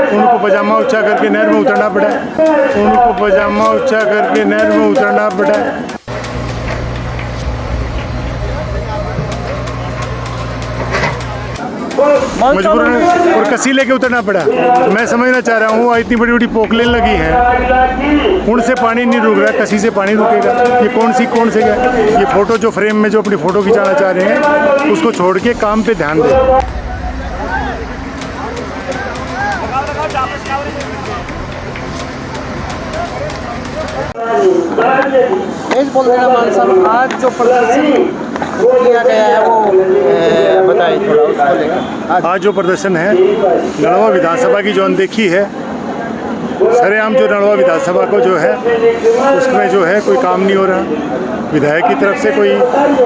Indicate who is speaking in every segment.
Speaker 1: उनको पजामा ऊंचा करके नहर में उतरना पड़ा है। उनको पजामा ऊंचा करके नहर में उतरना पड़ा है। मजबूरन और कसी लेके उतरना पड़ा। मैं समझना चाह रहा हूँ इतनी बड़ी बड़ी पोखलें लगी हैं, उनसे पानी नहीं रुक रहा, कसी से पानी रुकेगा? ये कौन से क्या? ये फ़ोटो जो फ्रेम में जो अपनी फ़ोटो खिंचाना चाह रहे हैं उसको छोड़ के काम पे ध्यान दें।
Speaker 2: बोल देना मान साहब, आज जो प्रदर्शन किया गया है वो बताइए थोड़ा उसको लेकर।
Speaker 1: आज जो प्रदर्शन है नलवा विधानसभा की जो अनदेखी है, सरेआम जो नलवा विधानसभा को जो है उसमें जो है कोई काम नहीं हो रहा। विधायक की तरफ से कोई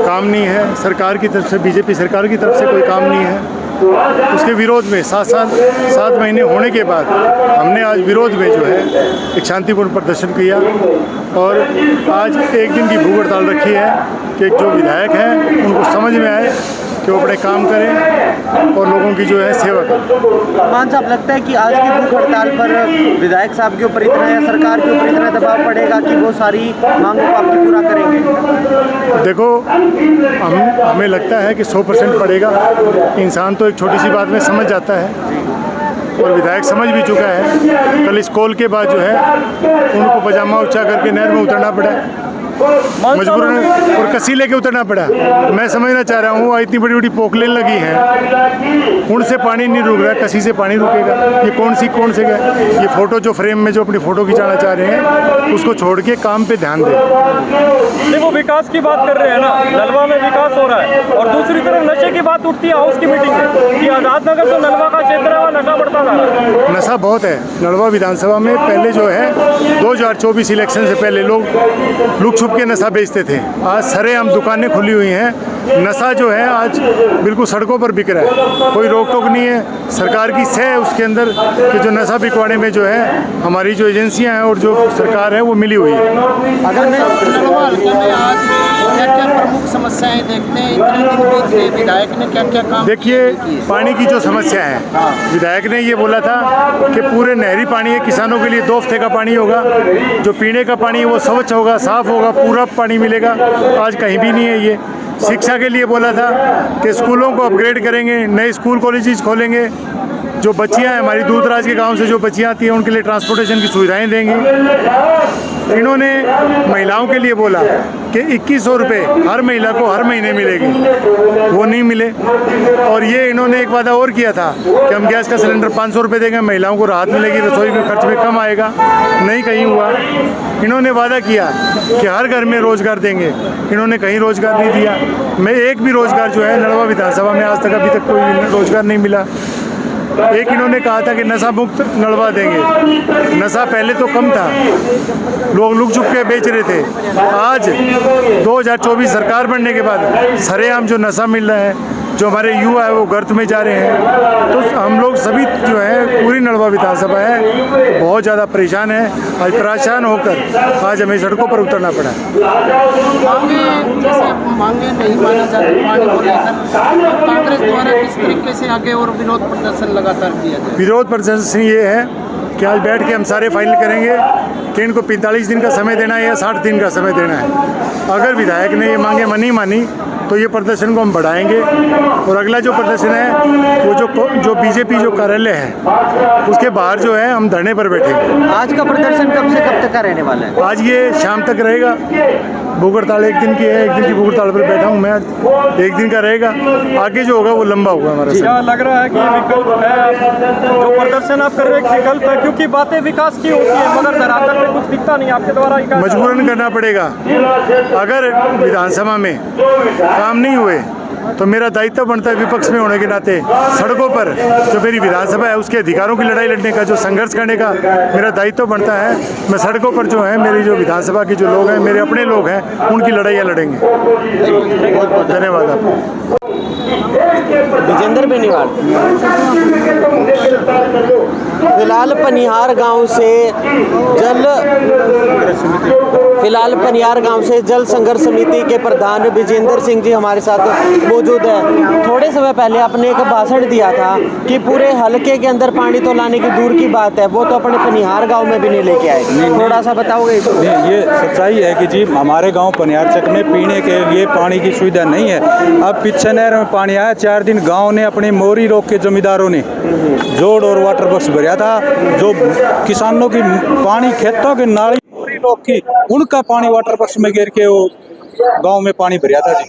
Speaker 1: काम नहीं है, सरकार की तरफ से, बीजेपी सरकार की तरफ से कोई काम नहीं है। उसके विरोध में 7 महीने होने के बाद हमने आज विरोध में जो है एक शांतिपूर्ण प्रदर्शन किया और आज एक दिन की भूख हड़ताल रखी है कि जो विधायक हैं उनको समझ में आए कि वो अपने काम करें और लोगों की जो है सेवा करें।
Speaker 2: मान साहब, लगता है कि आज की भूख हड़ताल पर विधायक साहब के ऊपर इतना या सरकार के ऊपर इतना दबाव पड़ेगा कि वो सारी मांगों को आपकी पूरा करेंगे?
Speaker 1: देखो, हमें लगता है कि 100% पड़ेगा। इंसान तो एक छोटी सी बात में समझ जाता है और विधायक समझ भी चुका है। कल इस कॉल के बाद जो है उनको पजामा ऊंचा करके नहर में उतरना पड़ा, मजबूरन और कसी लेके उतरना पड़ा। मैं समझना चाह रहा हूँ इतनी बड़ी बड़ी पोखलें लगी हैं, उनसे पानी नहीं रुक रहा, कसी से पानी रुकेगा? ये कौन से क्या? ये फ़ोटो जो फ्रेम में जो अपनी फ़ोटो खिंचाना चाह रहे हैं उसको छोड़ के काम पे ध्यान दें।
Speaker 3: नहीं, वो विकास की बात कर रहे हैं ना, नलवा में विकास हो रहा है और दूसरी तरफ नशे की बात उठती है हाउस की मीटिंग में कि आज़ाद नगर जो नलवा का क्षेत्र है वहाँ नशा बढ़ता जा रहा है।
Speaker 1: नशा बहुत है नलवा विधानसभा में। पहले जो है 2024 इलेक्शन से पहले लोग लुक छुप के नशा बेचते थे। आज सरेआम दुकानें खुली हुई हैं, नशा जो है आज बिल्कुल सड़कों पर बिक रहा है। कोई रोक टोक नहीं है, सरकार की सह उसके अंदर कि जो नशा बिकवाने में जो है हमारी जो एजेंसियां हैं और जो सरकार है वो मिली हुई है।
Speaker 2: अगर मैं नलवा हल्के में आज क्या प्रमुख समस्याएं देखते हैं, इतने दिन बीत गए, विधायक ने क्या काम?
Speaker 1: देखिए, पानी की जो समस्या है, विधायक ने ये बोला था कि पूरे नहरी पानी है, किसानों के लिए 2 हफ्ते का पानी होगा, जो पीने का पानी है वो स्वच्छ होगा, साफ होगा, पूरा पानी मिलेगा। आज कहीं भी नहीं है ये। शिक्षा के लिए बोला था कि स्कूलों को अपग्रेड करेंगे, नए स्कूल कॉलेजेस खोलेंगे, जो बच्चियां हैं हमारी दूर दराज के गांव से जो बच्चियां आती हैं उनके लिए ट्रांसपोर्टेशन की सुविधाएं देंगे। इन्होंने महिलाओं के लिए बोला कि 2100 रुपये हर महिला को हर महीने मिलेगी, वो नहीं मिले। और ये इन्होंने एक वादा और किया था कि हम गैस का सिलेंडर 500 रुपये देंगे, महिलाओं को राहत मिलेगी, रसोई में खर्च में कम आएगा। नहीं कहीं हुआ। इन्होंने वादा किया कि हर घर में रोज़गार देंगे, इन्होंने कहीं रोज़गार नहीं दिया। मैं एक भी रोज़गार जो है नलवा विधानसभा में आज तक अभी तक कोई रोज़गार नहीं मिला। एक इन्होंने कहा था कि नशा मुक्त नलवा देंगे। नशा पहले तो कम था, लोग लुक छुप के बेच रहे थे। आज 2024 सरकार बनने के बाद सरेआम जो नशा मिल रहा है, जो हमारे युवा है वो गर्त में जा रहे हैं। तो हम लोग सभी जो है पूरी नलवा विधानसभा है बहुत ज़्यादा परेशान है। आज परेशान होकर आज हमें सड़कों पर उतरना पड़ा।
Speaker 2: मांगे नहीं माना जाता पानी को लेकर, कांग्रेस द्वारा किस तरीके से आगे और विरोध प्रदर्शन लगातार किया जाए?
Speaker 1: विरोध प्रदर्शन ये है कि आज बैठ के हम सारे फाइल करेंगे कि इनको 45 दिन का समय देना है या 60 दिन का समय देना है। अगर विधायक ने ये मांगे नहीं मानी तो ये प्रदर्शन को हम बढ़ाएंगे। और अगला जो प्रदर्शन है वो जो बीजेपी जो कार्यालय है उसके बाहर जो है हम धरने पर बैठेंगे।
Speaker 2: आज का प्रदर्शन कब से कब तक का रहने वाला है?
Speaker 1: आज ये शाम तक रहेगा। भूख हड़ताल एक दिन की है, एक दिन की भूख हड़ताल पर बैठा हूँ मैं, एक दिन का रहेगा। आगे जो होगा वो लंबा होगा हमारा।
Speaker 3: क्या लग रहा है कि विकल्प है जो प्रदर्शन आप कर रहे हैं, विकल्प है? क्योंकि बातें विकास की होती है मगर धरातल पे कुछ दिखता नहीं आपके द्वारा।
Speaker 1: मजबूरन करना पड़ेगा। अगर विधानसभा में काम नहीं हुए तो मेरा दायित्व बनता है विपक्ष में होने के नाते सड़कों पर जो मेरी विधानसभा है उसके अधिकारों की लड़ाई लड़ने का, जो संघर्ष करने का मेरा दायित्व बनता है। मैं सड़कों पर जो है मेरी जो विधानसभा के जो लोग हैं, मेरे अपने लोग हैं, उनकी लड़ाइयाँ लड़ेंगे। धन्यवाद आपको।
Speaker 2: विजेंद्र बेनीवाल। फिलहाल पनिहार गांव से जल फिलहाल पनियार गांव से जल संघर्ष समिति के प्रधान विजेंद्र सिंह जी हमारे साथ मौजूद है। थोड़े समय पहले आपने एक भाषण दिया था कि पूरे हलके के अंदर पानी तो लाने की दूर की बात है, वो तो अपने पनिहार गांव में भी नहीं लेके आए। थोड़ा सा बताओगे इसको?
Speaker 4: नहीं, ये सच्चाई है कि जी हमारे गांव पनियारचक में पीने के लिए पानी की सुविधा नहीं है। अब पीछे नहर में पानी आया, 4 दिन गांव ने अपनी मोरी रोक के जमींदारों ने जोड़ और वाटर बक्स भरा था। जो किसानों की पानी खेतों की नाली मोरी रोक की, उनका पानी वाटर बक्स में गिर के वो गांव में पानी भरा था जी।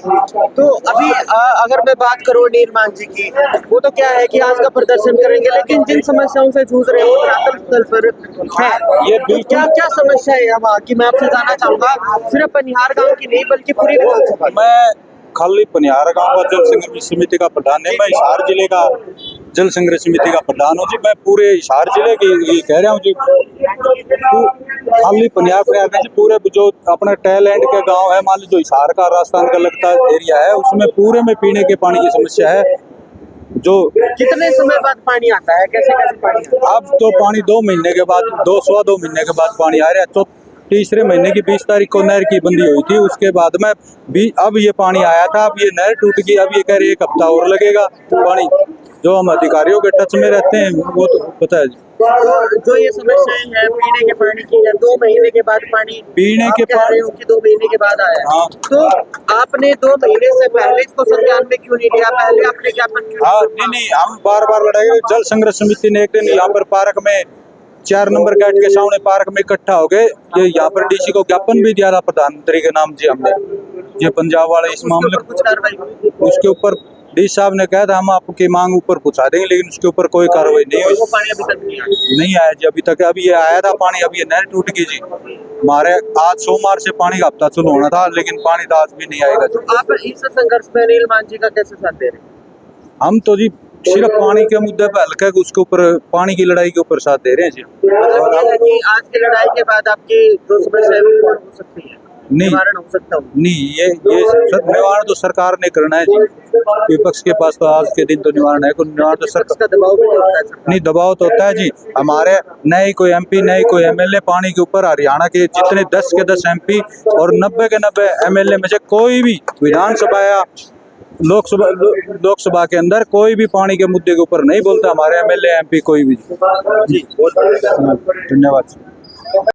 Speaker 2: तो अभी अगर मैं बात करूँ नीलमान जी की, वो तो क्या है कि आज का प्रदर्शन करेंगे, लेकिन जिन समस्याओं से जूझ रहे हो धरातल स्तर पर है,
Speaker 4: ये
Speaker 2: तो
Speaker 4: बिल्कुल
Speaker 2: क्या क्या समस्या है यहाँ की? मैं आपसे जानना चाहूंगा, सिर्फ पनिहार गांव की नहीं बल्कि पूरी विधानसभा की।
Speaker 4: मैं खाली पनियार गांव का जल संग्रह समिति का प्रधान नहीं, मैं हिसार जिले का जल संग्रह समिति का प्रधान हूँ जी। मैं पूरे हिसार जिले की ये कह रहा हूँ जी, खाली पनियार जी पूरे जो अपने टैलेंट के गांव है, मान लीजिए जो हिसार का राजस्थान का लगता एरिया है, उसमें पूरे में पीने के पानी की समस्या है। जो
Speaker 2: कितने समय बाद पानी आता है, कैसे कैसे पानी आता है?
Speaker 4: अब तो पानी 2 महीने के बाद, 2 महीने के बाद पानी आ रहा है। तो तीसरे महीने की 20 तारीख को नहर की बंदी हुई थी, उसके बाद में भी अब ये पानी आया था। अब ये नहर टूट गई, अब ये कह रहे 1 हफ्ता और लगेगा पानी। जो हम अधिकारियों के टच में रहते हैं वो तो पता है।
Speaker 2: तो जो ये समस्याएं हैं पीने के पानी की, या 2 महीने के बाद पानी
Speaker 4: पीने के
Speaker 2: कह रहे हो कि 2 महीने के बाद आया,
Speaker 4: हाँ।
Speaker 2: तो आपने 2 महीने से पहले इसको संज्ञान में क्यों नहीं लिया? पहले आपने ज्ञापन क्यों
Speaker 4: हाँ,
Speaker 2: नहीं
Speaker 4: नहीं, हम बार लड़ाई। जल संग्रह समिति ने एक दिन यहाँ पर पार्क में 4 नंबर गेट के सामने पार्क में इकट्ठा हो गए। ये यहाँ पर डीसी को ज्ञापन भी दिया था प्रधानमंत्री के नाम जी हमने, ये पंजाब वाले इस मामले
Speaker 2: उसके ऊपर कुछ कार्रवाई हुई?
Speaker 4: उसके ऊपर डी साहब ने कहा था हम आपकी मांग ऊपर पहुंचा देंगे, लेकिन उसके ऊपर कोई कार्रवाई नहीं हुई।
Speaker 2: वो पानी अभी तक नहीं
Speaker 4: आया जी अभी तक। अभी ये आया था पानी, अभी ये नहर टूट गई जी। हमारे आज सोमवार से पानी का हफ्ता शुरू होना था, लेकिन पानी तो आज भी नहीं आएगा जी।
Speaker 2: तो आप इस संघर्ष में नीलमान जी का कैसे साथ दे रहे हैं?
Speaker 4: हम तो जी सिर्फ पानी के मुद्दे पर हल्का है, उसके ऊपर पानी की लड़ाई के ऊपर साथ दे रहे हैं जी।
Speaker 2: मतलब ये है कि आज की लड़ाई के बाद आपकी जो समस्याएं वो पूर्ण हो सकती है,
Speaker 4: नहीं,
Speaker 2: निवारण हो सकता है?
Speaker 4: नहीं, ये निवारण तो सरकार ने करना है जी। विपक्ष के पास तो आज के दिन तो निवारण है, निवारण तो सरकार
Speaker 2: का दबाव भी होता है सरकार?
Speaker 4: नहीं, दबाव तो होता है जी। हमारे न ही कोई MP न ही कोई MLA पानी के ऊपर। हरियाणा के जितने 10 के 10 MP और 90 के 90 MLA में से कोई भी विधानसभा या लोकसभा के अंदर कोई भी पानी के मुद्दे के ऊपर नहीं बोलता। हमारे MLA MP कोई भी जी। धन्यवाद।